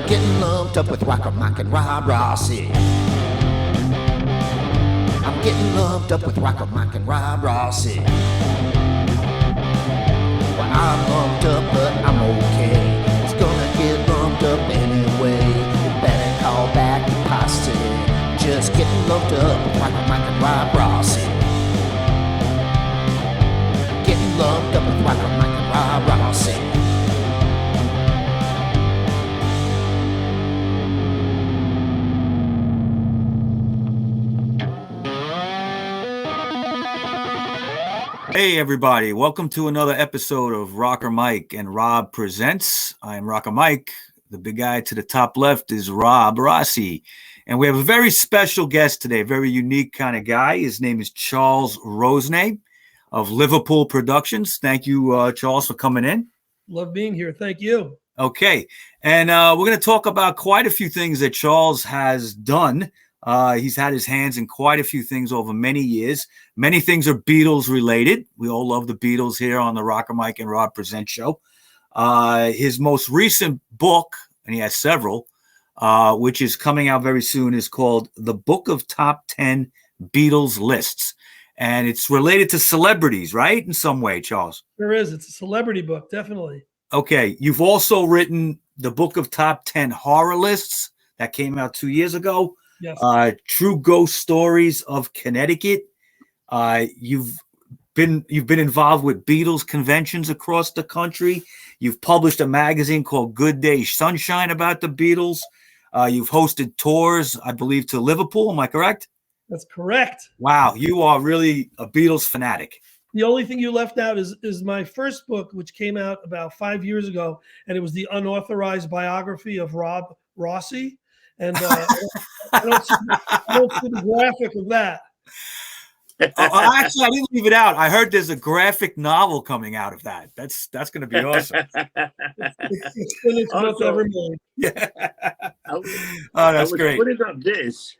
getting lumped up with RockerMike and Rob Rossi. I'm getting lumped up with RockerMike and Rob Rossi. Well, I'm lumped up, but I'm okay. It's gonna get lumped up anyway. You better call back the posse. Just getting lumped up with RockerMike and Rob Rossi. Getting lumped up with RockerMike and Rob Rossi. Hey everybody, welcome to another episode of RockerMike and Rob Presents. I am RockerMike. The big guy to the top left is Rob Rossi. And we have a very special guest today, very unique kind of guy. His name is Charles Rosenay of Liverpool Productions. Thank you, Charles, for coming in. Love being here. Thank you. Okay. And we're going to talk about quite a few things that Charles has done. He's had his hands in quite a few things over many years. Many things are Beatles related. We all love the Beatles here on the RockerMike and Rob Present show. His most recent book, and he has several, which is coming out very soon, is called The Book of Top 10 Beatles Lists. And it's related to celebrities, right? In some way, Charles. There is. It's a celebrity book, definitely. Okay. You've also written The Book of Top 10 Horror Lists. That came out 2 years ago. Yes. True Ghost Stories of Connecticut. You've been involved with Beatles conventions across the country. You've published a magazine called Good Day Sunshine about the Beatles. You've hosted tours, I believe, to Liverpool. Am I correct? That's correct. Wow, you are really a Beatles fanatic. The only thing you left out is my first book, which came out about 5 years ago, and it was the unauthorized biography of Rob Rossi. And I don't see the graphic of that. Actually, I didn't leave it out. I heard there's a graphic novel coming out of that. That's going to be awesome. It's finished book ever made. Yeah. Oh, that's great. What is up this?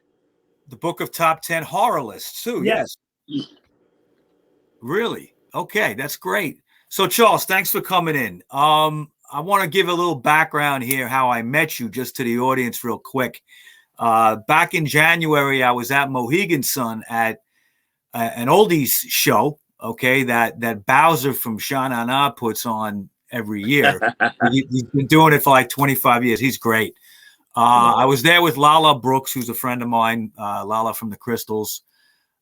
The Book of Top 10 Horror Lists too. Yes. Really? Okay, that's great. So, Charles, thanks for coming in. I want to give a little background here, how I met you, just to the audience real quick. Back in January, I was at Mohegan Sun at an oldies show, okay, that Bowser from Sha Na Na puts on every year. He's been doing it for like 25 years. He's great. I was there with Lala Brooks, who's a friend of mine, Lala from the Crystals.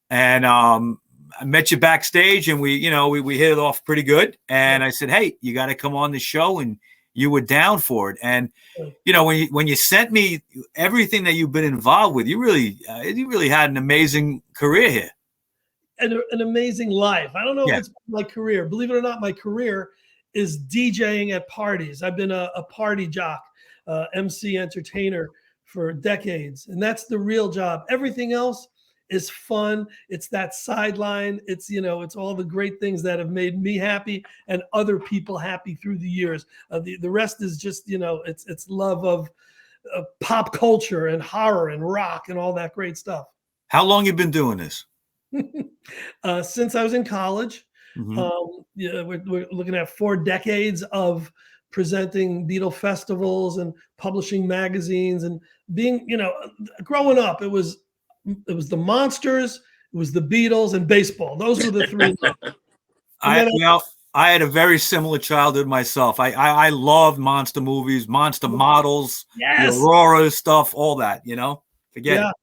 And I met you backstage, and we hit it off pretty good. And I said, hey, you got to come on the show, and you were down for it. And when you sent me everything that you've been involved with, you really had an amazing career here. An amazing life. I don't know if it's my career. Believe it or not, my career is DJing at parties. I've been a party jock, MC entertainer for decades, and that's the real job. Everything else is fun. It's that sideline. It's all the great things that have made me happy and other people happy through the years. The rest is just it's love of pop culture and horror and rock and all that great stuff. How long you been doing this? Since I was in college. Mm-hmm. We're looking at 4 decades of presenting Beatle festivals and publishing magazines and being growing up. It was the Monsters, it was the Beatles, and baseball. Those were the 3. I had a very similar childhood myself. I loved monster movies, monster models, the Aurora stuff, all that. Forget it.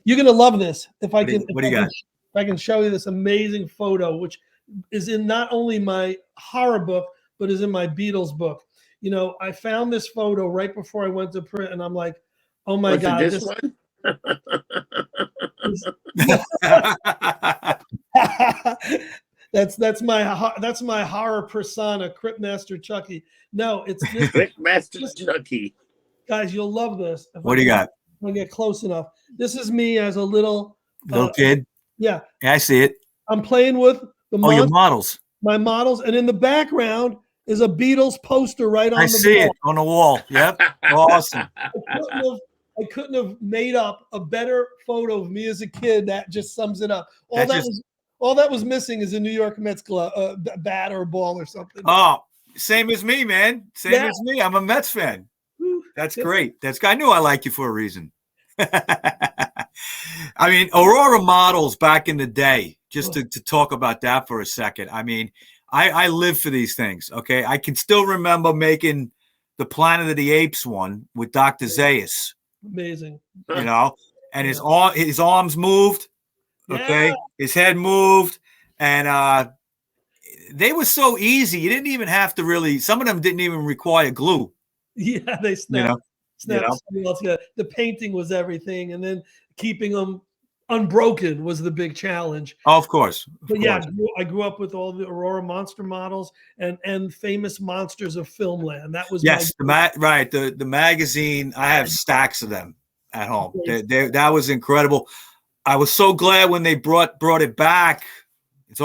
You're gonna love this. If I can show you this amazing photo, which is in not only my horror book, but is in my Beatles book. I found this photo right before I went to print, and I'm like, oh my God, this one? That's my horror persona, Cryptmaster Chucky. No, it's this Cryptmaster Chucky. Guys, you'll love this. What do you got? If I get close enough. This is me as a little kid. Yeah, I see it. I'm playing with your models. My models, and in the background is a Beatles poster right on the wall. I see it on the wall. Yep, awesome. I couldn't have made up a better photo of me as a kid that just sums it up. All that was missing is a New York Mets glove, bat or ball or something. Oh, same as me, man. Same as me. I'm a Mets fan. That's great. I knew I liked you for a reason. I mean, Aurora models back in the day, just to talk about that for a second. I mean, I live for these things. Okay. I can still remember making the Planet of the Apes one with Dr. Zaius, Amazing. you know, and his arms moved. Okay. Yeah. His head moved. And they were so easy. You didn't even have to really, some of them didn't even require glue. Yeah, they You snapped. know, Snaps all together. The painting was everything, and then keeping them unbroken was the big challenge. Oh, of course. But yeah, I grew up with all the Aurora monster models and famous monsters of filmland. That was yes, the magazine. I have stacks of them at home. That was incredible. I was so glad when they brought it back. It's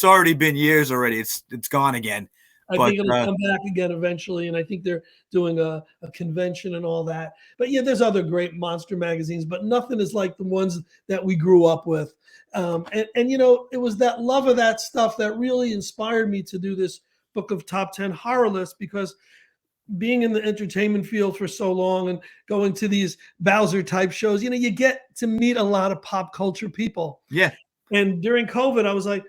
already been years already. It's gone again. I think it'll come back again eventually, and I think they're doing a convention and all that. But yeah, there's other great monster magazines, but nothing is like the ones that we grew up with. And you know, it was that love of that stuff that really inspired me to do this book of top 10 horror lists, because being in the entertainment field for so long and going to these Bowser type shows, you know, you get to meet a lot of pop culture people. Yeah. And during COVID, I was like,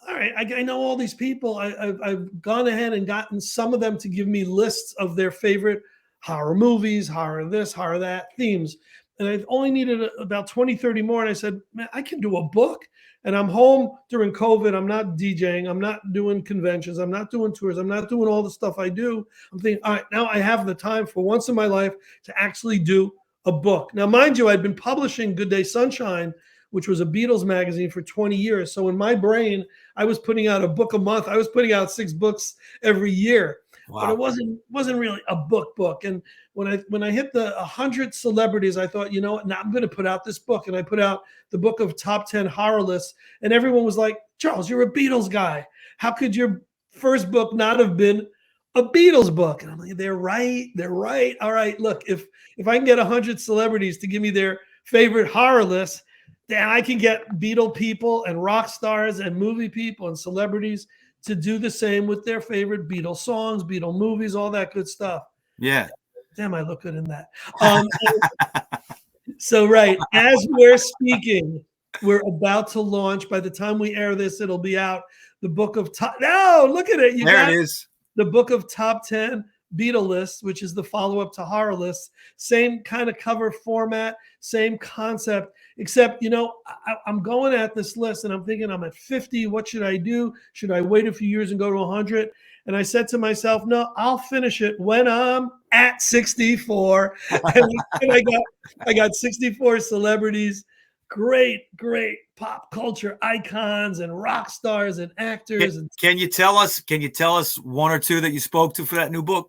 all right, I know all these people. I've gone ahead and gotten some of them to give me lists of their favorite horror movies, horror this, horror that, themes. And I've only needed about 20, 30 more. And I said, man, I can do a book. And I'm home during COVID. I'm not DJing. I'm not doing conventions. I'm not doing tours. I'm not doing all the stuff I do. I'm thinking, all right, now I have the time for once in my life to actually do a book. Now, mind you, I'd been publishing Good Day Sunshine, which was a Beatles magazine, for 20 years. So in my brain, I was putting out a book a month. I was putting out 6 books every year. Wow. But it wasn't really a book. And when I hit the 100 celebrities, I thought, you know what, now I'm going to put out this book. And I put out the book of top 10 horror lists. And everyone was like, Charles, you're a Beatles guy. How could your first book not have been a Beatles book? And I'm like, they're right. All right, look, if I can get 100 celebrities to give me their favorite horror list, then I can get Beatle people and rock stars and movie people and celebrities to do the same with their favorite Beatle songs, Beatle movies, all that good stuff. Yeah. Damn, I look good in that. So, right, as we're speaking, we're about to launch. By the time we air this, it'll be out. The book of top. No, look at it. There it is. The book of top 10 Beatle lists, which is the follow-up to horror lists. Same kind of cover format, same concept, except, you know, I'm going at this list and I'm thinking I'm at 50. What should I do? Should I wait a few years and go to 100? And I said to myself, no, I'll finish it when I'm at 64. And I got 64 celebrities, great pop culture icons and rock stars and actors. Can you tell us one or two that you spoke to for that new book?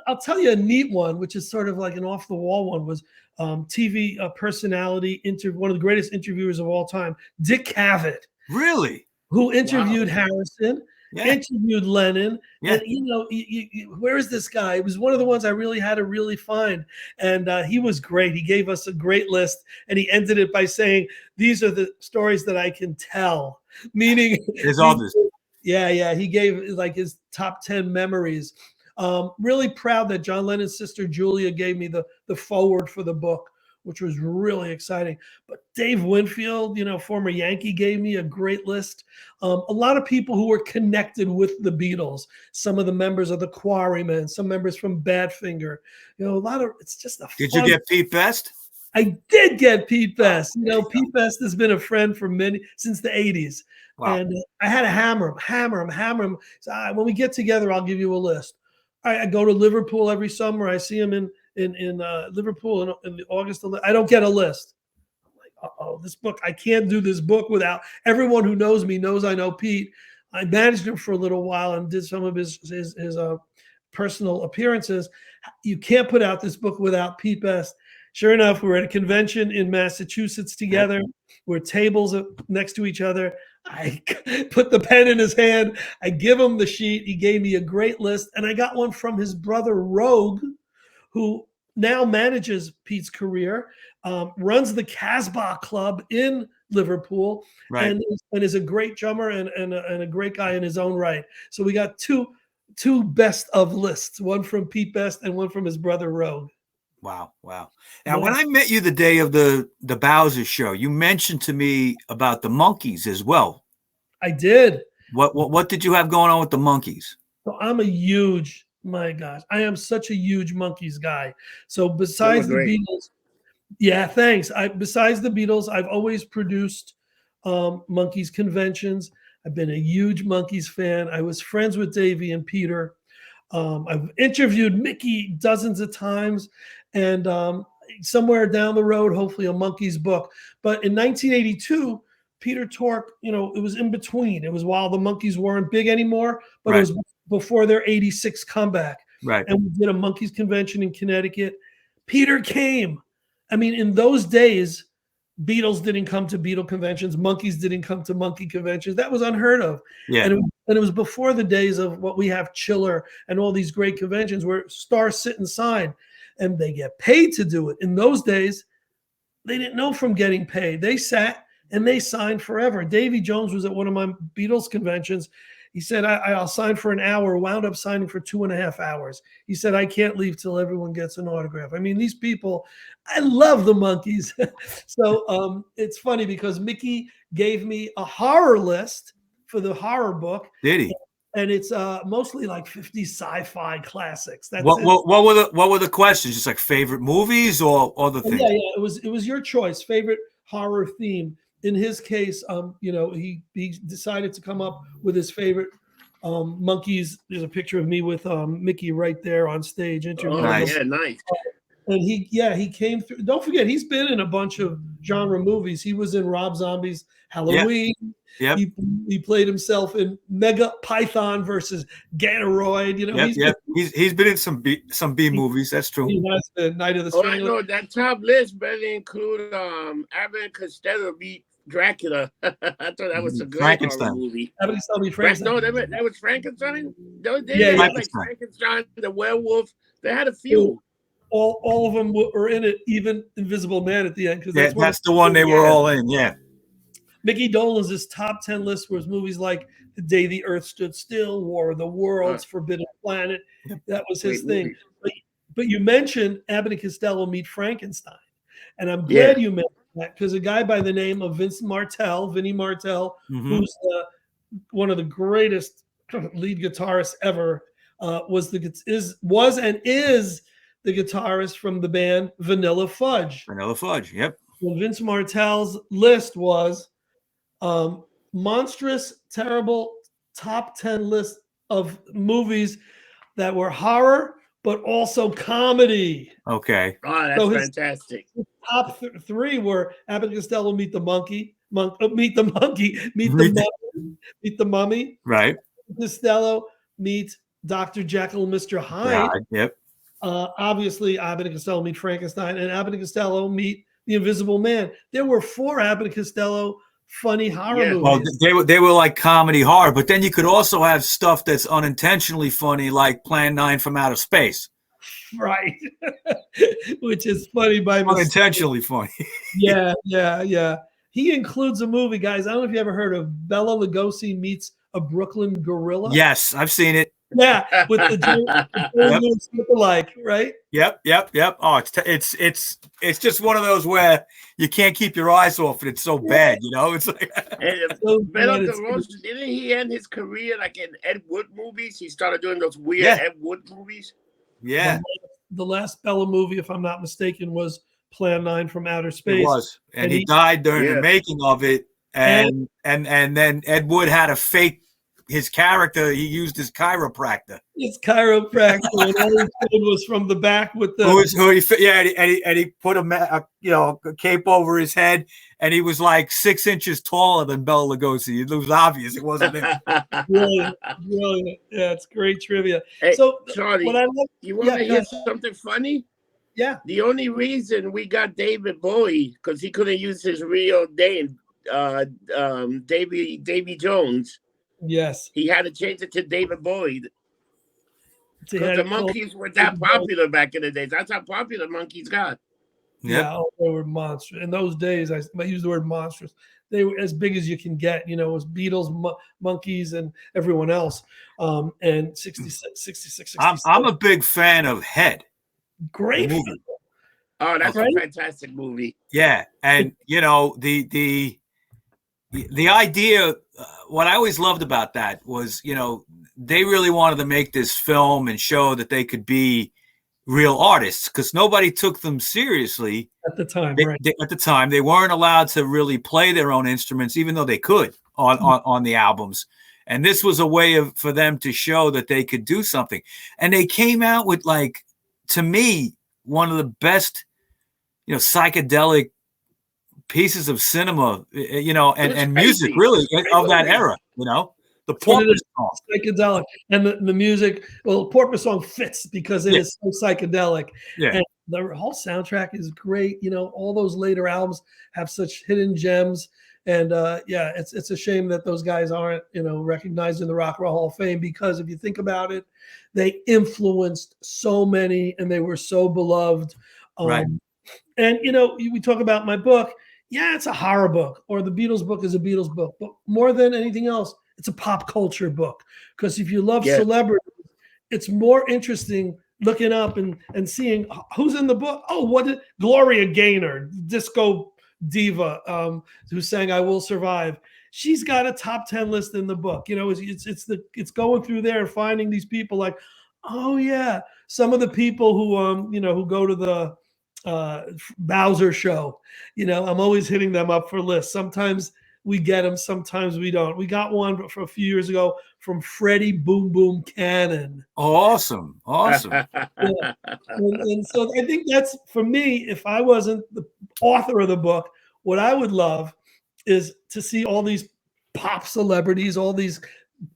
I'll tell you a neat one, which is sort of like an off the wall one, was TV personality, one of the greatest interviewers of all time, Dick Cavett. Really? Who interviewed Harrison, interviewed Lennon. Yeah. And, you know, where is this guy? It was one of the ones I really had to really find. And he was great. He gave us a great list. And he ended it by saying, these are the stories that I can tell. Meaning, there's all this. Yeah. He gave like his top 10 memories. Really proud that John Lennon's sister Julia gave me the forward for the book, which was really exciting. But Dave Winfield, you know, former Yankee, gave me a great list. A lot of people who were connected with the Beatles, some of the members of the Quarrymen, some members from Badfinger, you know, it's just a Did you get Pete Best? I did get Pete Best. You know, Pete Best has been a friend for since the 80s. Wow. And I had to hammer him. So, when we get together, I'll give you a list. I go to Liverpool every summer. I see him in Liverpool in August. I don't get a list. I'm like, uh-oh, this book, I can't do this book without everyone who knows me knows I know Pete. I managed him for a little while and did some of his personal appearances. You can't put out this book without Pete Best. Sure enough, we're at a convention in Massachusetts together. We're tables next to each other. I put the pen in his hand. I give him the sheet. He gave me a great list. And I got one from his brother, Rogue, who now manages Pete's career, runs the Casbah Club in Liverpool, and is a great drummer and a great guy in his own right. So we got two best of lists, one from Pete Best and one from his brother, Rogue. Wow. Wow. Now, when I met you the day of the Bowser show, you mentioned to me about the Monkees as well. I did. What did you have going on with the Monkees? So I'm a huge, my gosh, I am such a huge Monkees guy. So They were besides the great. Beatles, yeah, thanks. Besides the Beatles, I've always produced Monkees conventions. I've been a huge Monkees fan. I was friends with Davey and Peter. I've interviewed Mickey dozens of times, and somewhere down the road, hopefully a Monkees book. But in 1982, Peter Tork, it was in between. It was while the Monkees weren't big anymore, but it was before their 86 comeback. Right. And we did a Monkees convention in Connecticut. Peter came. I mean, in those days, Beatles didn't come to Beatle conventions. Monkees didn't come to Monkey conventions. That was unheard of. Yeah. And it was before the days of what we have, Chiller and all these great conventions where stars sit and sign, and they get paid to do it. In those days, they didn't know from getting paid. They sat and they signed forever. Davy Jones was at one of my Beatles conventions. He said, I'll sign for an hour, wound up signing for 2.5 hours. He said, I can't leave till everyone gets an autograph. I mean, these people, I love the Monkees. So it's funny because Mickey gave me a horror list for the horror book. Did he? And it's mostly like 50 sci-fi classics. That's what were the questions? Just like favorite movies or other things? Yeah. It was your choice. Favorite horror theme. In his case, he decided to come up with his favorite Monkees. There's a picture of me with Mickey right there on stage interviewing. Nice. Yeah, nice. And he came through. Don't forget, he's been in a bunch of genre movies. He was in Rob Zombie's Halloween. Yep. He played himself in Mega Python versus Gatoroid. He's been in some B movies. That's true. He has the Night of the Strangler. Strangler. I know that top list better include Abbott and Costello beat Dracula. I thought that was a good horror movie. Abbott and Costello beat Frankenstein. No, that was Frankenstein. They had like Frankenstein, the werewolf. They had a few. All of them were in it, even Invisible Man at the end. Because that's the one they were all in. Yeah. Mickey Dolenz' top 10 list was movies like The Day the Earth Stood Still, War of the Worlds, Forbidden Planet. That was his thing. But you mentioned Abbott and Costello meet Frankenstein. And I'm glad you mentioned that because a guy by the name of Vinnie Martell, who's one of the greatest lead guitarists ever, was and is the guitarist from the band Vanilla Fudge. Vanilla Fudge, yep. Well, Vince Martell's list was monstrous, terrible top 10 list of movies that were horror, but also comedy. Okay. Oh, that's fantastic. His top three were Abbott and Costello Meet the Mummy. Right. Costello Meet Dr. Jekyll and Mr. Hyde. Yep. Obviously, Abbott and Costello Meet Frankenstein, and Abbott and Costello Meet The Invisible Man. There were 4 Abbott and Costello funny horror movies. Well, they were like comedy horror, but then you could also have stuff that's unintentionally funny, like Plan 9 from Outer Space. Right. Which is funny by mistake. Unintentionally funny. Yeah. He includes a movie, guys. I don't know if you ever heard of Bela Lugosi Meets a Brooklyn Gorilla. Yes, I've seen it. Yeah, with the look-alike, right? Yep. Oh, it's just one of those where you can't keep your eyes off it. It's so bad, It's like. Didn't he end his career like in Ed Wood movies? He started doing those weird Ed Wood movies. Yeah. The last Bela movie, if I'm not mistaken, was Plan 9 from Outer Space. It was, and he died during the making of it, and then Ed Wood had to fake his character. He used his chiropractor. His chiropractor, and all he did was from the back with the. And he put a cape over his head, and he was like 6 inches taller than Bela Lugosi. It was obvious it wasn't him. Brilliant. Yeah, it's great trivia. Hey, so, Charlie, you want to hear something funny? Yeah. The only reason we got David Bowie because he couldn't use his real name, Davy Jones. Yes. He had to change it to David Bowie. Because the Monkees were that popular back in the days. That's how popular Monkees got. Yeah, they were monstrous. In those days, I use the word monstrous. They were as big as you can get. It was Beatles, Monkees, and everyone else. And 66. I'm a big fan of Head. Great movie. Oh, that's Right? a fantastic movie. Yeah, and you know the idea. What I always loved about that was, you know, they really wanted to make this film and show that they could be real artists because nobody took them seriously At the time, right? At the time. They weren't allowed to really play their own instruments, even though they could on the albums. And this was a way for them to show that they could do something. And they came out with, like, to me, one of the best, you know, psychedelic pieces of cinema, you know, and music really of that era, you know. The Porpoise song. Psychedelic. And the music, well, Porpoise song fits because it is so psychedelic. Yeah. And the whole soundtrack is great. You know, all those later albums have such hidden gems. And yeah, it's a shame that those guys aren't, you know, recognized in the Rock and Roll Hall of Fame, because if you think about it, they influenced so many and they were so beloved. Right. And, you know, we talk about my book. Yeah, it's a horror book, or the Beatles book is a Beatles book. But more than anything else, it's a pop culture book. Because if you love celebrities, it's more interesting looking up and seeing who's in the book. Oh, what did Gloria Gaynor, disco diva, who sang "I Will Survive"? She's got a top 10 list in the book. You know, it's going through there and finding these people like, oh yeah, some of the people who you know, who go to the Bowser show. You know, I'm always hitting them up for lists. Sometimes we get them, sometimes we don't. We got one for a few years ago from Freddie Boom Boom Cannon. Awesome. Yeah. And so I think that's, for me, if I wasn't the author of the book, what I would love is to see all these pop celebrities, all these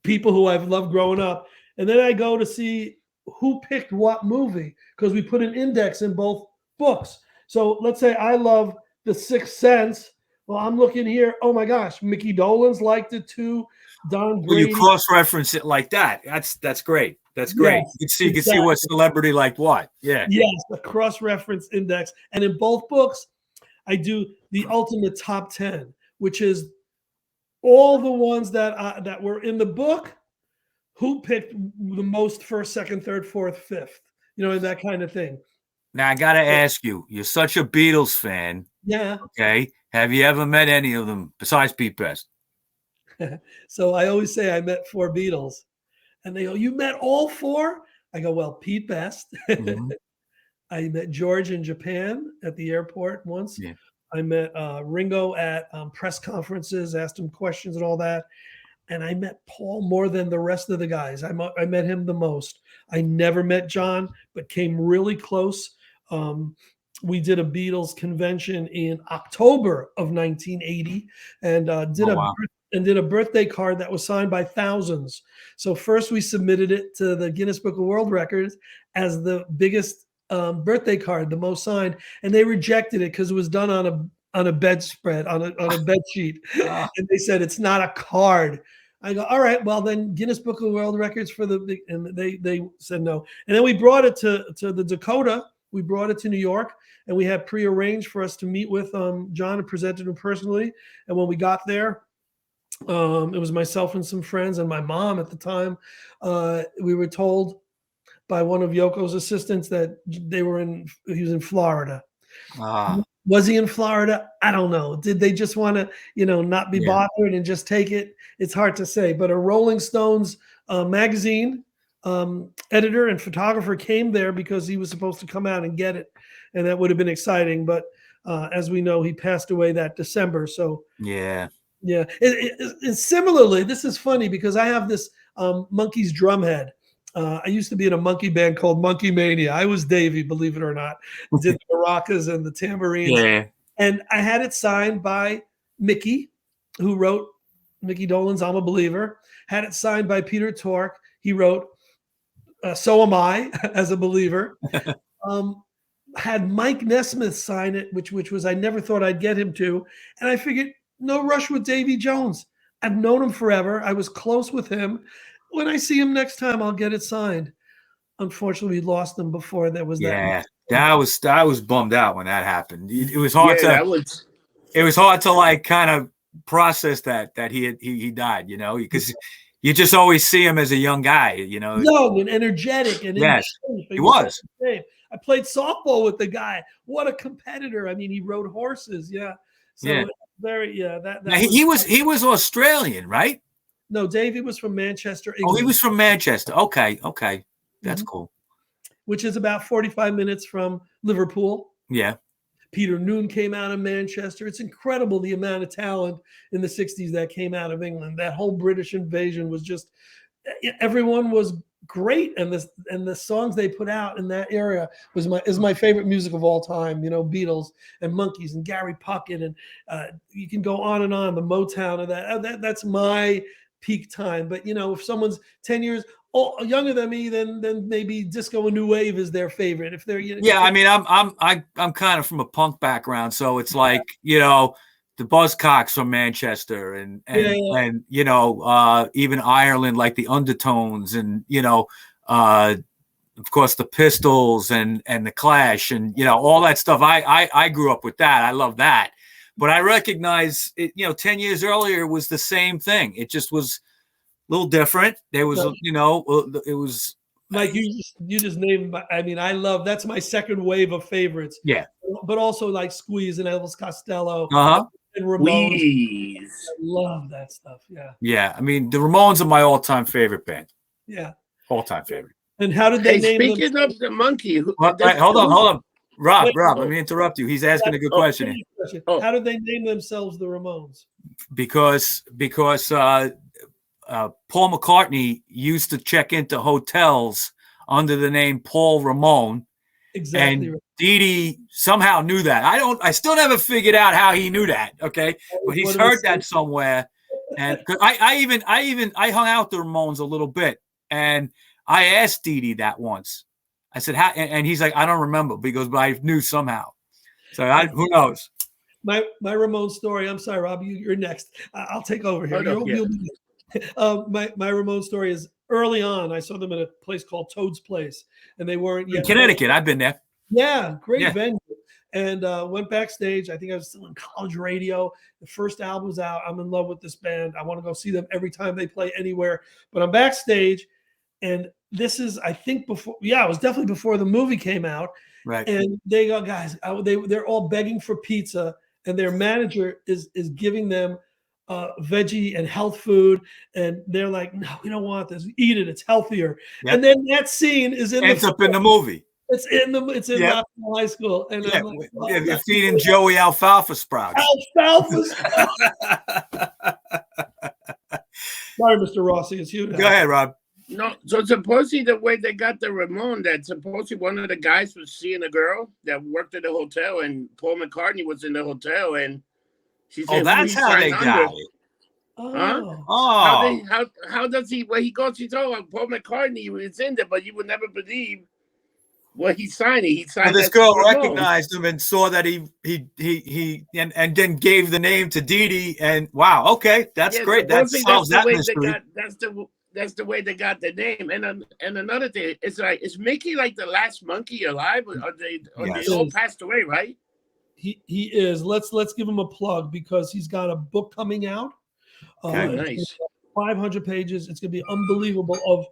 people who I've loved growing up. And then I go to see who picked what movie, because we put an index in both books. So let's say I love The Sixth Sense. Well, I'm looking here. Oh my gosh, Mickey Dolenz liked it too. Don Grady. Well, you cross-reference it like that. That's great. That's great. Yes, You can see what celebrity liked what. Yeah. Yes, a cross-reference index. And in both books, I do the ultimate top 10, which is all the ones that were in the book, who picked the most first, second, third, fourth, fifth, you know, that kind of thing. Now, I got to ask you, you're such a Beatles fan. Yeah. Okay. Have you ever met any of them besides Pete Best? So I always say I met 4 Beatles. And they go, you met all 4? I go, well, Pete Best. Mm-hmm. I met George in Japan at the airport once. Yeah. I met Ringo at press conferences, asked him questions and all that. And I met Paul more than the rest of the guys. I met him the most. I never met John, but came really close. We did a Beatles convention in October of 1980 and did a birthday card that was signed by thousands. So first we submitted it to the Guinness Book of World Records as the biggest birthday card, the most signed, and they rejected it because it was done on a bedspread, on a bed sheet, and they said it's not a card. I go, all right, well then Guinness Book of World Records and they said no. And then we brought it to the Dakota. We brought it to New York, and we had prearranged for us to meet with John and presented him personally. And when we got there, it was myself and some friends and my mom at the time. We were told by one of Yoko's assistants that he was in Florida. Was he in Florida? I don't know. Did they just want to, you know, not be bothered and just take it? It's hard to say. But a Rolling Stones magazine editor and photographer came there because he was supposed to come out and get it, and that would have been exciting. But as we know, he passed away that December. So yeah. Similarly, this is funny because I have this Monkees drumhead. I used to be in a monkey band called Monkey Mania. I was Davey, believe it or not. Did the maracas and the tambourines. Yeah. And I had it signed by Mickey, who wrote Mickey Dolenz, I'm a Believer. Had it signed by Peter Tork. He wrote So Am I, as a believer. Had Mike Nesmith sign it, which was, I never thought I'd get him to. And I figured, no rush with Davy Jones. I've known him forever. I was close with him. When I see him next time, I'll get it signed. Unfortunately, we lost him before there was that. Yeah, I was bummed out when that happened. It was hard it was hard to like kind of process that he died, you know, because you just always see him as a young guy, you know. Young and energetic. And yes, he was. I played softball with the guy. What a competitor. I mean, he rode horses. Yeah. So he was Australian, right? No, Davey was from Manchester, Oh, England. he was from Manchester. Okay. That's cool. Which is about 45 minutes from Liverpool. Yeah. Peter Noon came out of Manchester. It's incredible the amount of talent in the 60s that came out of England. That whole British invasion was just, everyone was great, and the songs they put out in that area is my favorite music of all time. Beatles and Monkees and Gary Puckett, and you can go on and on. The Motown of that's my peak time. But if someone's 10 years younger than me, then maybe disco and new wave is their favorite. If they're I mean, I'm kind of from a punk background, so it's like the Buzzcocks from Manchester and even Ireland, like the Undertones, and of course the Pistols and the Clash, and all that stuff. I grew up with that. I love that, but I recognize it. 10 years earlier was the same thing. It just was a little different. There was it was like you just named. I mean, I love, that's my second wave of favorites. Yeah, but also like Squeeze and Elvis Costello. And Ramones. I love that stuff. Yeah. Yeah. I mean, the Ramones are my all-time favorite band. Yeah. All-time favorite. And how did they name them? Speaking of the monkey, hold on. Rob, let me interrupt you. He's asking a good question. How did they name themselves the Ramones? Because Paul McCartney used to check into hotels under the name Paul Ramone. Exactly. And Dee Dee somehow knew that. I still never figured out how he knew that. Okay, but he's heard that somewhere. And I hung out with the Ramones a little bit, and I asked Dee Dee that once. I said, "How?" And he's like, "I don't remember." Because but I knew somehow. So who knows? My Ramone story. I'm sorry, Rob. You're next. I'll take over here. My Ramone story is early on. I saw them at a place called Toad's Place, and they weren't yet in Connecticut. I've been there. Yeah, great venue. And went backstage. I think I was still in college radio. The first album's out. I'm in love with this band. I want to go see them every time they play anywhere. But I'm backstage, and this is, I think, before. Yeah, it was definitely before the movie came out. Right. And they go, guys. They're all begging for pizza, and their manager is giving them veggie and health food, and they're like, "No, we don't want this. Eat it. It's healthier." Yep. And then that scene ends up in the movie. It's in Rockville High School, and I'm like, you're feeding Joey alfalfa sprouts. Alfalfa sprouts. Sorry, Mr. Rossi, it's you now. Go ahead, Rob. No, so supposedly the way they got the Ramon, that supposedly one of the guys was seeing a girl that worked at the hotel, and Paul McCartney was in the hotel, and she said, that's how they got it. How does he? When he goes, he told Paul McCartney was in there, but you would never believe what he signed. He signed. This girl recognized him and saw that he and then gave the name to Dee Dee. And wow, okay, that's great. That solves that mystery. That's the way they got the name. And another thing, it's like, is Mickey like the last monkey alive? Or they all passed away, right? He is. Let's give him a plug because he's got a book coming out. Nice. 500 pages. It's going to be unbelievable of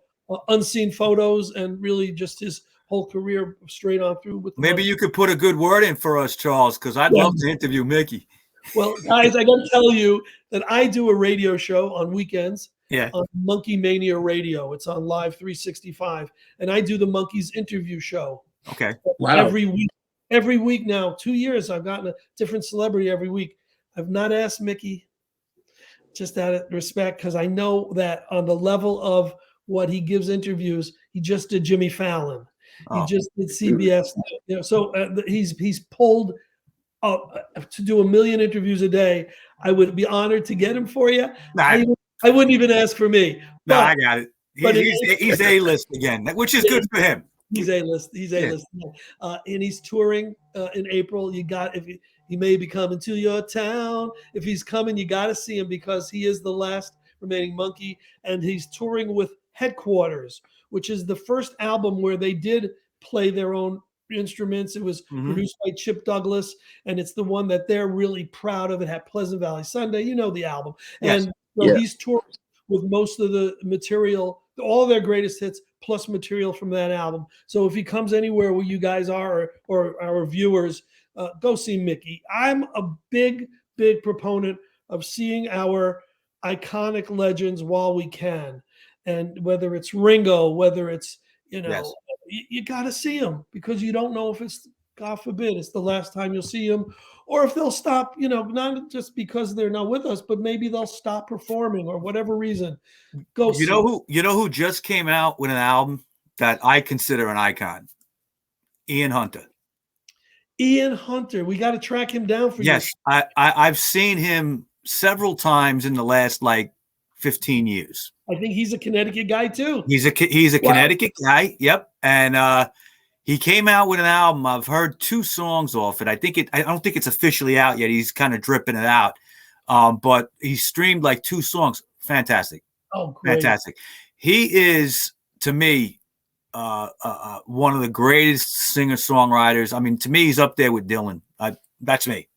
unseen photos and really just his whole career straight on through. With maybe you could put a good word in for us, Charles, because I'd love to interview Mickey. Well, guys, I got to tell you that I do a radio show on weekends. On Monkey Mania Radio. It's on Live 365, and I do the Monkees interview show. Okay. Wow. Every week now, 2 years, I've gotten a different celebrity every week. I've not asked Mickey, just out of respect, because I know that on the level of what he gives interviews, he just did Jimmy Fallon. He just did CBS. So he's pulled to do 1 million interviews a day. I would be honored to get him for you. I wouldn't even ask for me. No, I got it. He's A-list again, which is good for him. He's A-list. He's A-list. Yeah. And he's touring in April. He may be coming to your town. If he's coming, you got to see him because he is the last remaining monkey. And he's touring with Headquarters, which is the first album where they did play their own instruments. It was produced by Chip Douglas, and it's the one that they're really proud of. It had Pleasant Valley Sunday. You know the album. Yes. And so he's touring with most of the material, all their greatest hits plus material from that album. So if he comes anywhere where you guys are or our viewers, go see Mickey. I'm a big proponent of seeing our iconic legends while we can. And whether it's Ringo, whether it's, Yes. you got to see them, because you don't know if it's, God forbid, it's the last time you'll see them, or if they'll stop, not just because they're not with us, but maybe they'll stop performing or whatever reason. Go see You know who just came out with an album that I consider an icon? Ian Hunter. Ian Hunter. We got to track him down for you. Yes, I've seen him several times in the last 15 years. I think he's a Connecticut guy too. He's a Connecticut guy. Yep, and he came out with an album. I've heard 2 songs off it. I don't think it's officially out yet. He's kind of dripping it out, but he streamed 2 songs. Fantastic. Oh, great. Fantastic. He is, to me, one of the greatest singer-songwriters. I mean, to me, he's up there with Dylan. That's me,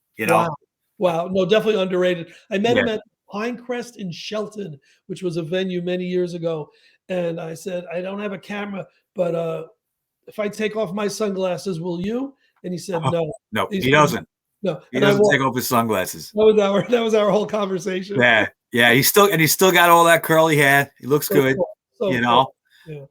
Wow. No, definitely underrated. I met him at Pinecrest in Shelton, which was a venue many years ago. And I said, I don't have a camera, but if I take off my sunglasses, will you? And he said, no. No, he doesn't. No, he doesn't take off his sunglasses. That was our whole conversation. Yeah. He's still got all that curly hair. He looks good, cool. Yeah.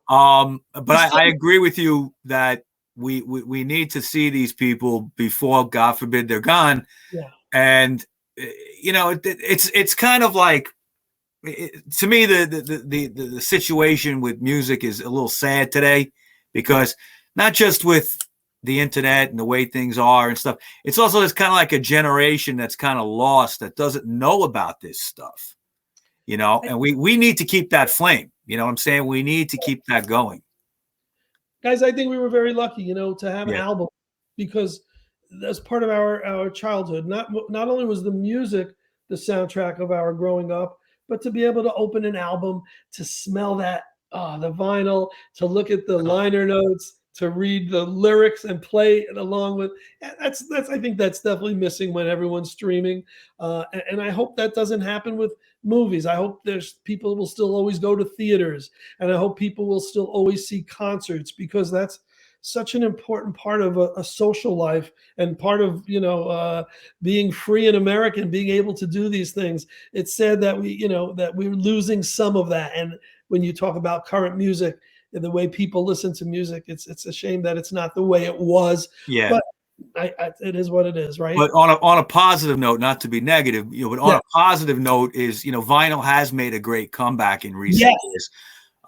But I agree with you that we need to see these people before, God forbid, they're gone. Yeah. And it's kind of to me the situation with music is a little sad today, because not just with the internet and the way things are and stuff, it's also there's kind of like a generation that's kind of lost, that doesn't know about this stuff, and we need to keep that flame. You know what I'm saying? We need to keep that going. Guys, I think we were very lucky, to have an album, because that's part of our childhood. Not only was the music the soundtrack of our growing up, but to be able to open an album, to smell that, the vinyl, to look at the liner notes, to read the lyrics and play along with. I think that's definitely missing when everyone's streaming. And I hope that doesn't happen with movies. I hope people will still always go to theaters, and I hope people will still always see concerts, because that's such an important part of a social life, and part of being free in America and being able to do these things. It's sad that we're losing some of that. And when you talk about current music and the way people listen to music, it's a shame that it's not the way it was. Yeah. But it is what it is, right? But on a positive note, not to be negative, but on a positive note is, vinyl has made a great comeback in recent years.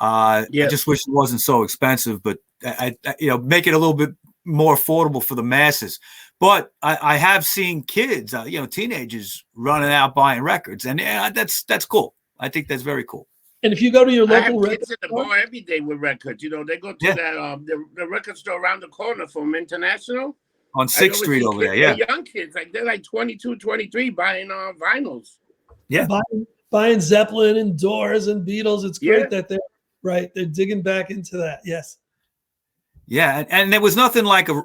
I just wish it wasn't so expensive, but I make it a little bit more affordable for the masses. But I have seen kids, teenagers running out buying records, and that's cool. I think that's very cool. And if you go to your local record store, kids in the bar every day with records. They go to that the record store around the corner from International on 6th Street over there. Yeah, young kids, they're 22, 23 buying vinyls. Yeah, buying Zeppelin and Doors and Beatles. It's great that they're digging back into that. Yes. Yeah, and there was nothing like a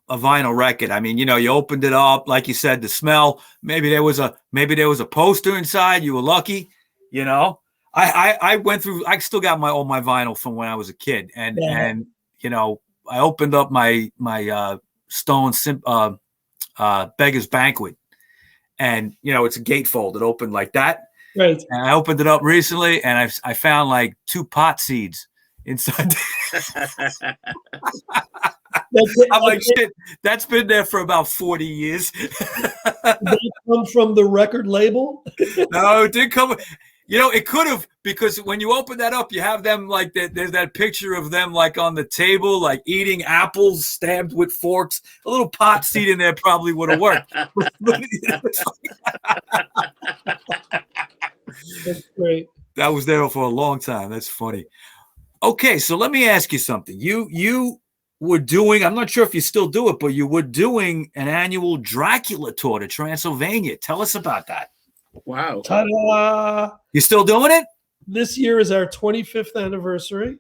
vinyl record. I mean, you opened it up, like you said, the smell. Maybe there was a poster inside. You were lucky, I went through. I still got all my vinyl from when I was a kid, and I opened up my Stone Beggar's Banquet, and it's a gatefold. It opened like that. Right. And I opened it up recently, and I found 2 pot seeds inside. I'm like, shit, that's been there for about 40 years. Did it come from the record label? No, it did come. It could have, because when you open that up, you have them there's that picture of them on the table, eating apples stabbed with forks. A little pot seed in there probably would have worked. That's great. That was there for a long time. That's funny. Okay, so let me ask you something. You were doing, I'm not sure if you still do it, but you were doing an annual Dracula tour to Transylvania. Tell us about that. Wow. Ta-da! You still doing it? This year is our 25th anniversary.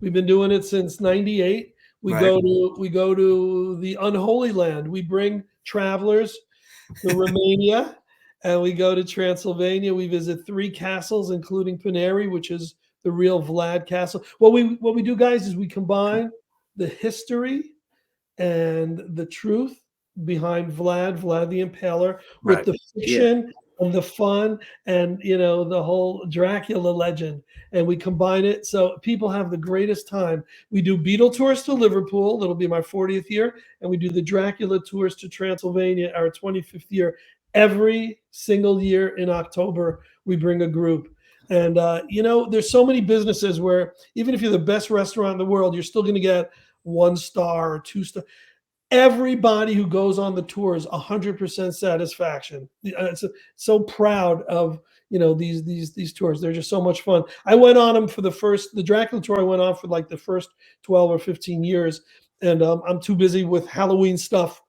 We've been doing it since '98. We go to the unholy land. We bring travelers to Romania, and we go to Transylvania. We visit 3 castles, including Paneri, which is the real Vlad Castle. What we do, guys, is we combine the history and the truth behind Vlad the Impaler with Right. the fiction and the fun and the whole Dracula legend, and we combine it so people have the greatest time. We do Beatle tours to Liverpool, that'll be my 40th year, and we do the Dracula tours to Transylvania, our 25th year. Every single year in October we bring a group. And there's so many businesses where even if you're the best restaurant in the world, you're still going to get 1 star or 2 star. Everybody who goes on the tours, 100% satisfaction. It's so proud of these tours. They're just so much fun. I went on them for the Dracula tour. I went on for like the first 12 or 15 years, and I'm too busy with Halloween stuff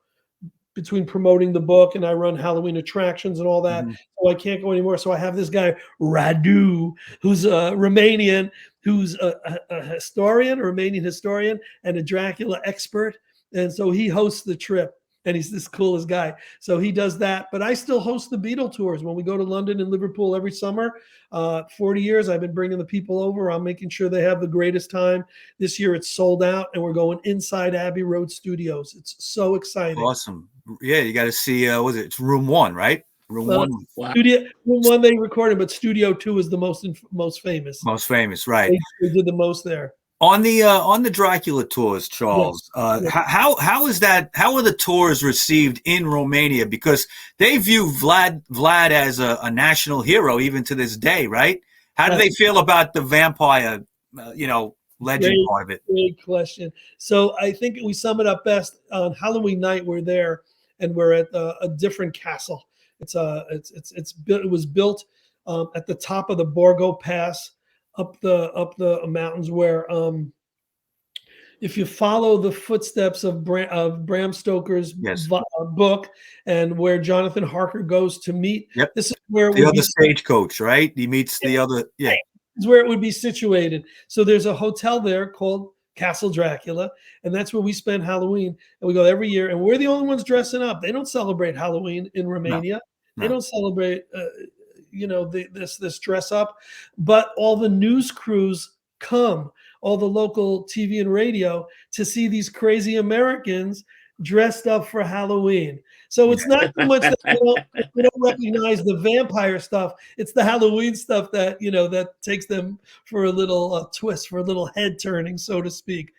between promoting the book, and I run Halloween attractions and all that. So I can't go anymore. So I have this guy Radu, who's a Romanian, who's a Romanian historian, and a Dracula expert. And so he hosts the trip, and he's this coolest guy. So he does that. But I still host the Beatle tours when we go to London and Liverpool every summer. 40 years, I've been bringing the people over. I'm making sure they have the greatest time. This year it's sold out, and we're going inside Abbey Road Studios. It's so exciting. Awesome. Yeah, you got to see, it's room 1, right? Room 1. Wow. Room 1 they recorded, but Studio 2 is the most famous. Most famous, right? They did the most there. On the Dracula tours, Charles, Yes. how is that? How are the tours received in Romania? Because they view Vlad as a national hero even to this day, right? How do they feel about the vampire, legend part of it? Great question. So I think we sum it up best on Halloween night. We're there, and we're at a different castle. It was built at the top of the Borgo Pass, up the mountains, where if you follow the footsteps of Bram Stoker's book, and where Jonathan Harker goes to meet, this is where the other stagecoach, right? He meets the other, This is where it would be situated. So there's a hotel there called Castle Dracula, and that's where we spend Halloween. And we go every year, and we're the only ones dressing up. They don't celebrate Halloween in Romania. No. They don't celebrate this dress up, but all the news crews come, all the local TV and radio, to see these crazy Americans dressed up for Halloween. So it's not so much that we don't recognize the vampire stuff. It's the Halloween stuff that that takes them for a little twist, for a little head turning, so to speak.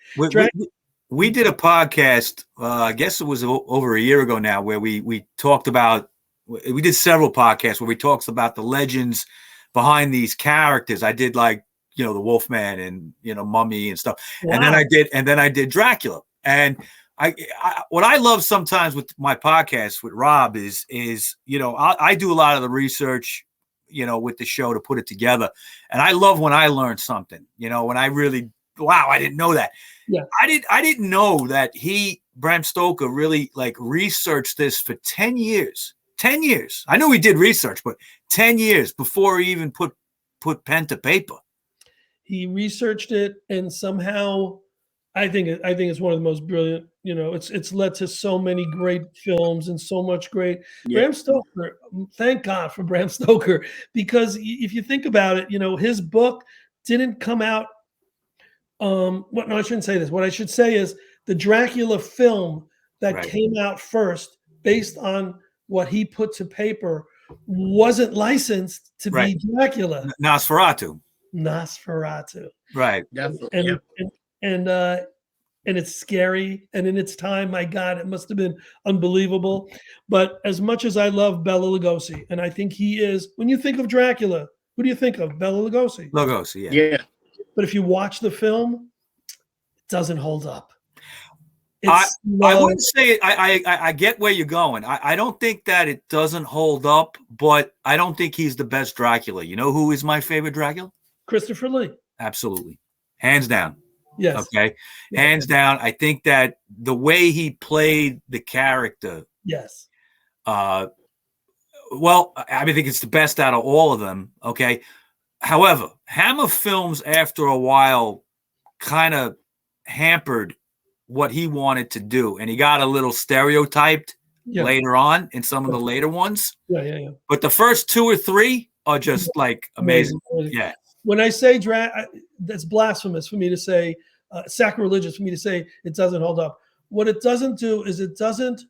We did a podcast, I guess it was over a year ago now, where we talked about. We did several podcasts where we talked about the legends behind these characters. I did the Wolfman and Mummy and stuff, wow. and then I did Dracula. And I what I love sometimes with my podcast with Rob is I do a lot of the research with the show to put it together, and I love when I learn something. When I really I didn't know that. Yeah, I didn't know that Bram Stoker really researched this for 10 years. 10 years. I knew he did research, but 10 years before he even put pen to paper. He researched it, and somehow I think it's one of the most brilliant. It's led to so many great films and so much great. Yeah. Bram Stoker. Thank God for Bram Stoker, because if you think about it, his book didn't come out. No, I shouldn't say this. What I should say is the Dracula film that came out first, based on what he put to paper, wasn't licensed to be Dracula. Nosferatu. Right. Definitely. And it's scary. And in its time, my God, it must have been unbelievable. But as much as I love Bela Lugosi, and I think he is, when you think of Dracula, who do you think of? Bela Lugosi. Lugosi, yeah. But if you watch the film, it doesn't hold up. I wouldn't say it. I get where you're going. I don't think that it doesn't hold up, but I don't think he's the best Dracula. You know who is my favorite Dracula? Christopher Lee. Absolutely. Hands down. Yes. Okay. Yeah. Hands down. I think that the way he played the character. Yes. I think it's the best out of all of them. Okay. However, Hammer Films after a while kind of hampered what he wanted to do, and he got a little stereotyped later on in some of the later ones. Yeah. But the first 2 or 3 are just amazing. Yeah. when I say that's blasphemous for me to say, sacrilegious for me to say it doesn't hold up. What it doesn't do is it doesn't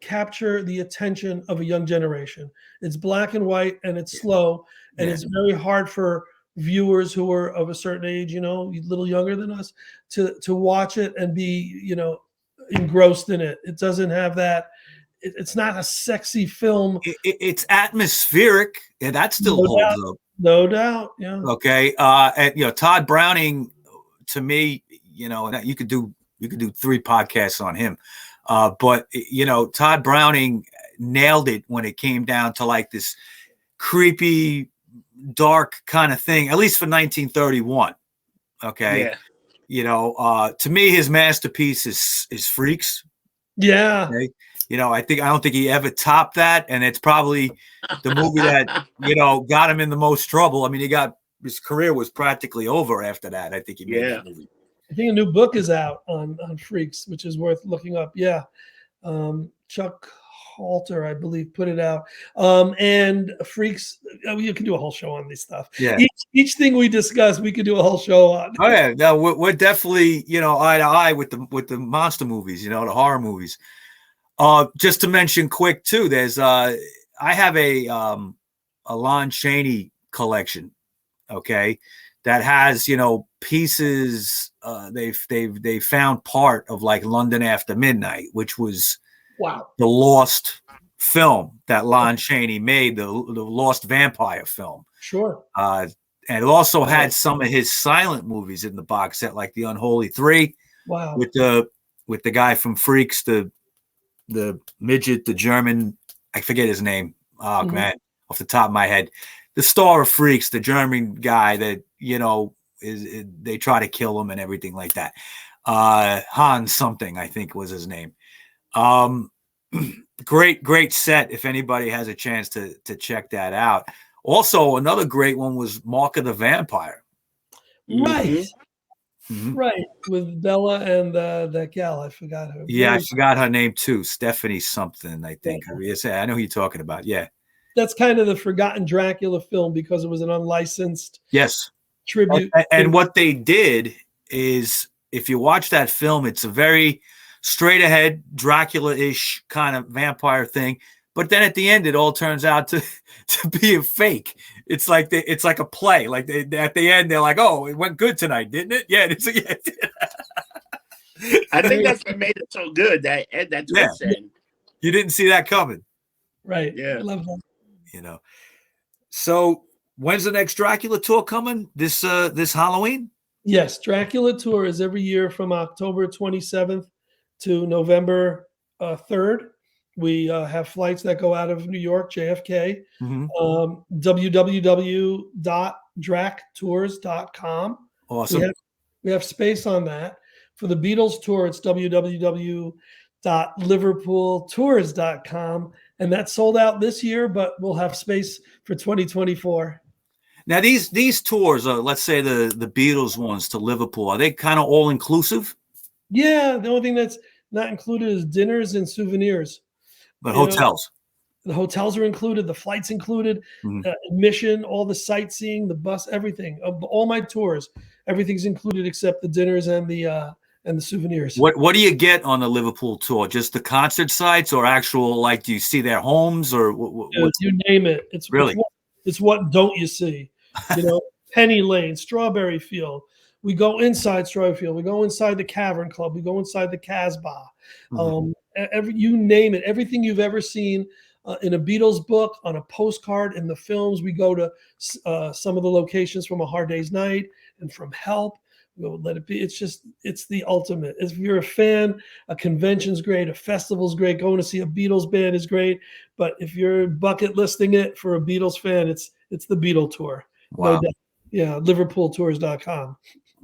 capture the attention of a young generation. It's black and white and it's slow, and it's very hard for viewers who are of a certain age, a little younger than us, to watch it and be, engrossed in it. It doesn't have that. It's not a sexy film. It's atmospheric, and that still holds up. No doubt. Yeah. Okay. And Todd Browning, to me, you could do 3 podcasts on him. But Todd Browning nailed it when it came down to like this creepy, dark kind of thing, at least for 1931. Okay. Yeah. To me, his masterpiece is Freaks. Yeah. Okay? I don't think he ever topped that. And it's probably the movie that, got him in the most trouble. I mean, his career was practically over after that. I think he made that movie. I think a new book is out on Freaks, which is worth looking up. Yeah. Chuck Halter, I believe, put it out. And Freaks, you can do a whole show on this stuff. Yeah. Each thing we discuss, we could do a whole show on. Oh yeah. No, we're definitely, eye to eye with the monster movies, the horror movies. Just to mention quick too, there's I have a Lon Chaney collection, okay, that has pieces. They found part of like London After Midnight, which was the lost film that Lon Chaney made, the lost vampire film. Sure. And it also had some of his silent movies in the box set, like The Unholy Three. Wow. With the guy from Freaks, the midget, the German, I forget his name. Oh man, off the top of my head, the star of Freaks, the German guy that they try to kill him and everything like that. Hans something, I think, was his name. Great set. If anybody has a chance to check that out. Also, another great one was Mark of the Vampire. Right. Mm-hmm. Right, with Bella and that gal, I forgot her. Yeah, I forgot her name too. Stephanie something, I think. Yes, I know who you're talking about. Yeah, that's kind of the forgotten Dracula film because it was an unlicensed tribute. And what they did is, if you watch that film, it's a very straight ahead Dracula-ish kind of vampire thing. But then at the end, it all turns out to be a fake. It's like a play. Like at the end, they're like, "Oh, it went good tonight, didn't it?" Yeah, I think that's what made it so good. That twist. You didn't see that coming, right? Yeah, I love that. So when's the next Dracula tour coming? This Halloween? Yes, Dracula tour is every year from October 27th to November 3rd. We have flights that go out of New York, JFK, www.dractours.com. Awesome. We have space on that. For the Beatles tour, it's www.liverpooltours.com. And that's sold out this year, but we'll have space for 2024. Now, these tours, let's say the Beatles ones to Liverpool, are they kind of all inclusive? Yeah, the only thing that's not included is dinners and souvenirs. But hotels. The hotels are included, the flights included, admission, all the sightseeing, the bus, everything. All my tours, everything's included except the dinners and the souvenirs. What do you get on the Liverpool tour? Just the concert sites, or actual, like, do you see their homes, or you name it? It's really it's what don't you see? Penny Lane, Strawberry Field. We go inside Strawberry Field. We go inside the Cavern Club. We go inside the Casbah. You name it, everything you've ever seen in a Beatles book, on a postcard, in the films. We go to some of the locations from A Hard Day's Night and from Help. We go Let It Be. It's the ultimate. If you're a fan, a convention's great, a festival's great. Going to see a Beatles band is great. But if you're bucket listing it for a Beatles fan, it's the Beatle tour. Wow. No doubt. Yeah, liverpooltours.com.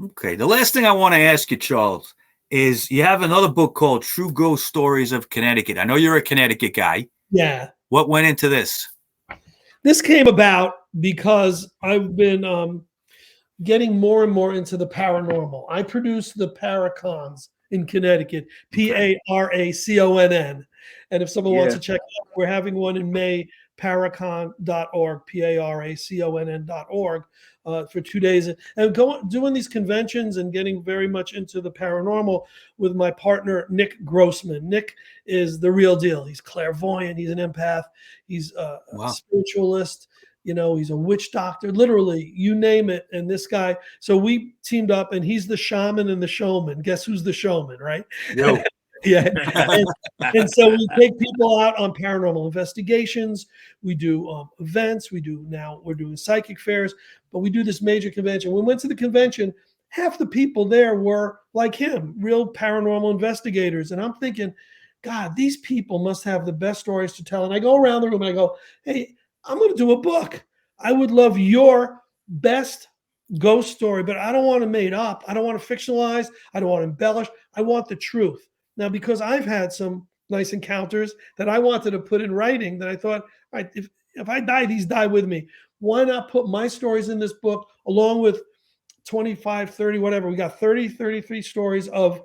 Okay. The last thing I want to ask you, Charles, is you have another book called True Ghost Stories of Connecticut. I know you're a Connecticut guy. Yeah. What went into this? This came about because I've been getting more and more into the paranormal. I produce the Paracons in Connecticut, Paraconn. And if someone wants to check it out, we're having one in May, paracon.org, Paraconn.org. for 2 days, and doing these conventions and getting very much into the paranormal with my partner Nick Grossman. Nick is the real deal. He's clairvoyant. He's an empath. He's a spiritualist. He's a witch doctor, literally, you name it. And this guy, so we teamed up, and he's the shaman and the showman. Guess who's the showman, right? Yo. Yeah. And so we take people out on paranormal investigations. We do events. We're doing psychic fairs, but we do this major convention. We went to the convention. Half the people there were like him, real paranormal investigators. And I'm thinking, God, these people must have the best stories to tell. And I go around the room and I go, hey, I'm going to do a book. I would love your best ghost story, but I don't want it made up. I don't want to fictionalize. I don't want to embellish. I want the truth. Now, because I've had some nice encounters that I wanted to put in writing, that I thought, all right, if I die, these die with me. Why not put my stories in this book along with 25, 30, whatever. We got 33 stories of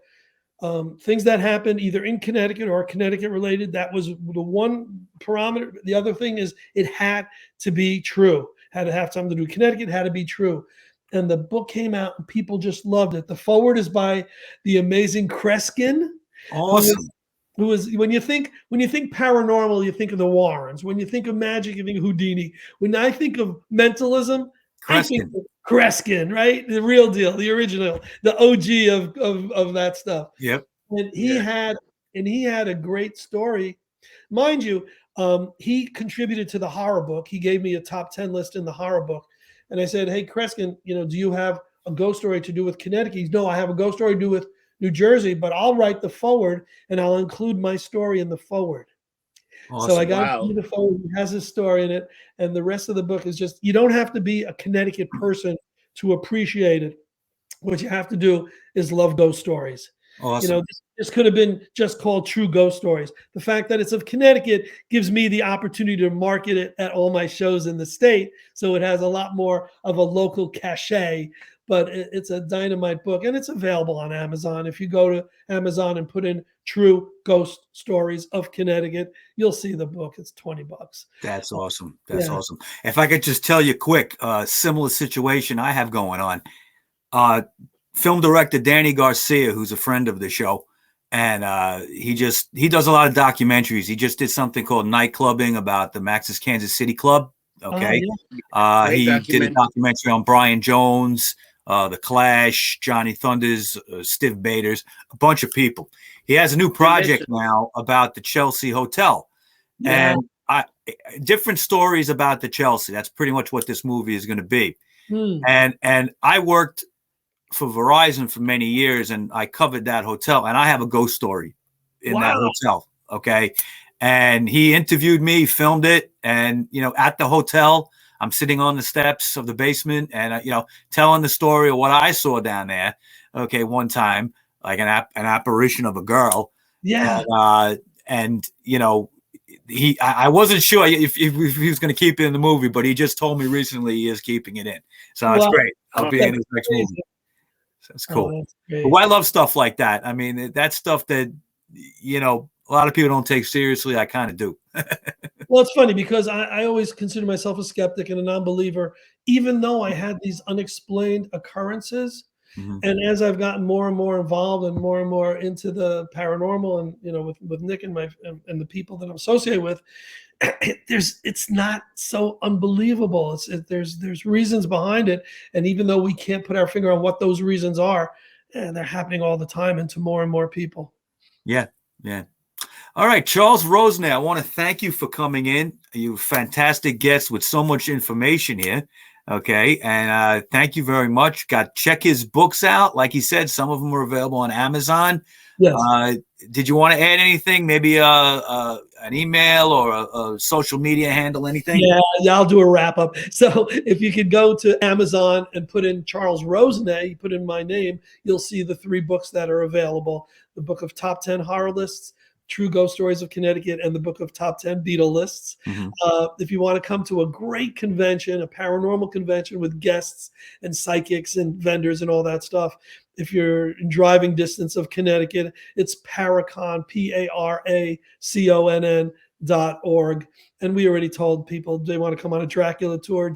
things that happened either in Connecticut or Connecticut related. That was the one parameter. The other thing is it had to be true. Had to have something to do with Connecticut, had to be true. And the book came out and people just loved it. The forward is by the amazing Kreskin. Awesome. Who is when you think paranormal, you think of the Warrens. When you think of magic, you think of Houdini. When I think of mentalism, I think of Kreskin, right? The real deal, the original, the OG of that stuff. Yep. And he had a great story. Mind you, he contributed to the horror book. He gave me a top 10 list in the horror book. And I said, hey, Kreskin, do you have a ghost story to do with Connecticut? He's, no, I have a ghost story to do with New Jersey, but I'll write the forward and I'll include my story in the forward. Awesome. So I got the forward. He has his story in it. And the rest of the book is just, you don't have to be a Connecticut person to appreciate it. What you have to do is love ghost stories. Awesome. This could have been just called True Ghost Stories. The fact that it's of Connecticut gives me the opportunity to market it at all my shows in the state. So it has a lot more of a local cachet. But it's a dynamite book, and it's available on Amazon. If you go to Amazon and put in True Ghost Stories of Connecticut, you'll see the book. It's $20. That's awesome. That's awesome. If I could just tell you quick, similar situation I have going on. Film director Danny Garcia, who's a friend of the show, and he does a lot of documentaries. He just did something called Nightclubbing about the Max's Kansas City Club. Okay. He did a documentary on Brian Jones, The Clash, Johnny Thunders, Stiv Bators, a bunch of people. He has a new project now about the Chelsea Hotel. Yeah. And different stories about the Chelsea. That's pretty much what this movie is going to be. And I worked for Verizon for many years, and I covered that hotel, and I have a ghost story in that hotel. Okay. And he interviewed me, filmed it. And, at the hotel, I'm sitting on the steps of the basement and, telling the story of what I saw down there. Okay. One time, like an apparition of a girl. Yeah. And I wasn't sure if he was going to keep it in the movie, but he just told me recently he is keeping it in. So it's great. I'll be in his next movie. So it's cool. But I love stuff like that. I mean, that's stuff that, a lot of people don't take seriously. I kind of do. Well, it's funny because I always consider myself a skeptic and a non-believer, even though I had these unexplained occurrences. Mm-hmm. And as I've gotten more and more involved and more into the paranormal and, with Nick and the people that I'm associated with, it's not so unbelievable. There's reasons behind it. And even though we can't put our finger on what those reasons are, they're happening all the time and to more and more people. Yeah. Yeah. All right, Charles Rosenay, I want to thank you for coming in. You're a fantastic guest with so much information here. Okay, and thank you very much. Check his books out. Like he said, some of them are available on Amazon. Yes. Did you want to add anything? Maybe an email or a social media handle, anything? Yeah, I'll do a wrap up. So if you could go to Amazon and put in Charles Rosenay, you put in my name, you'll see the 3 books that are available. The book of Top 10 Horror Lists, True Ghost Stories of Connecticut, and the book of Top 10 Beatle Lists. Mm-hmm. If you want to come to a great convention, a paranormal convention with guests and psychics and vendors and all that stuff, if you're in driving distance of Connecticut, it's Paracon, PARACONN.org. And we already told people they want to come on a Dracula tour,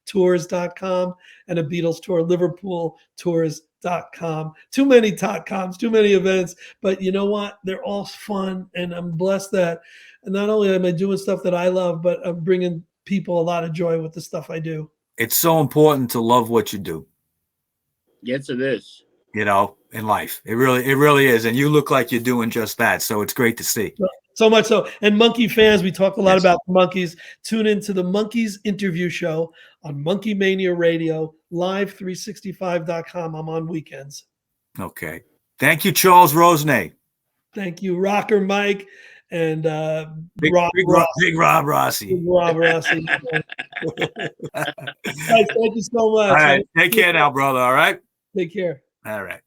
tours.com and a Beatles tour, Liverpool Tours.com. Too many .coms, too many events, but you know what? They're all fun, and I'm blessed that not only am I doing stuff that I love, but I'm bringing people a lot of joy with the stuff I do. It's so important to love what you do. Yes, it is. You know, in life, it really is, and you look like you're doing just that. So it's great to see. So much so. And Monkey fans, we talked a lot about the Monkees. Tune into the Monkees interview show on Monkey Mania Radio, live365.com. I'm on weekends. Okay. Thank you, Charles Rosenay. Thank you, RockerMike and Big Rob Rossi. Big Rob Rossi. Guys, thank you so much. All right. Take care now, brother. All right. Take care. All right.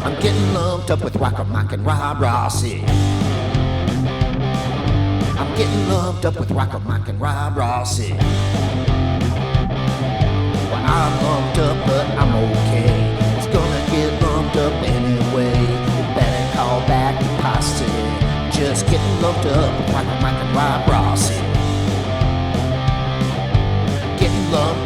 I'm getting lumped up with RockerMike and Rob Rossi. I'm getting lumped up with RockerMike and Rob Rossi. Well, I'm lumped up, but I'm okay. It's gonna get lumped up anyway. You better call back your posse. Just getting lumped up with RockerMike and Rob Rossi. Getting lumped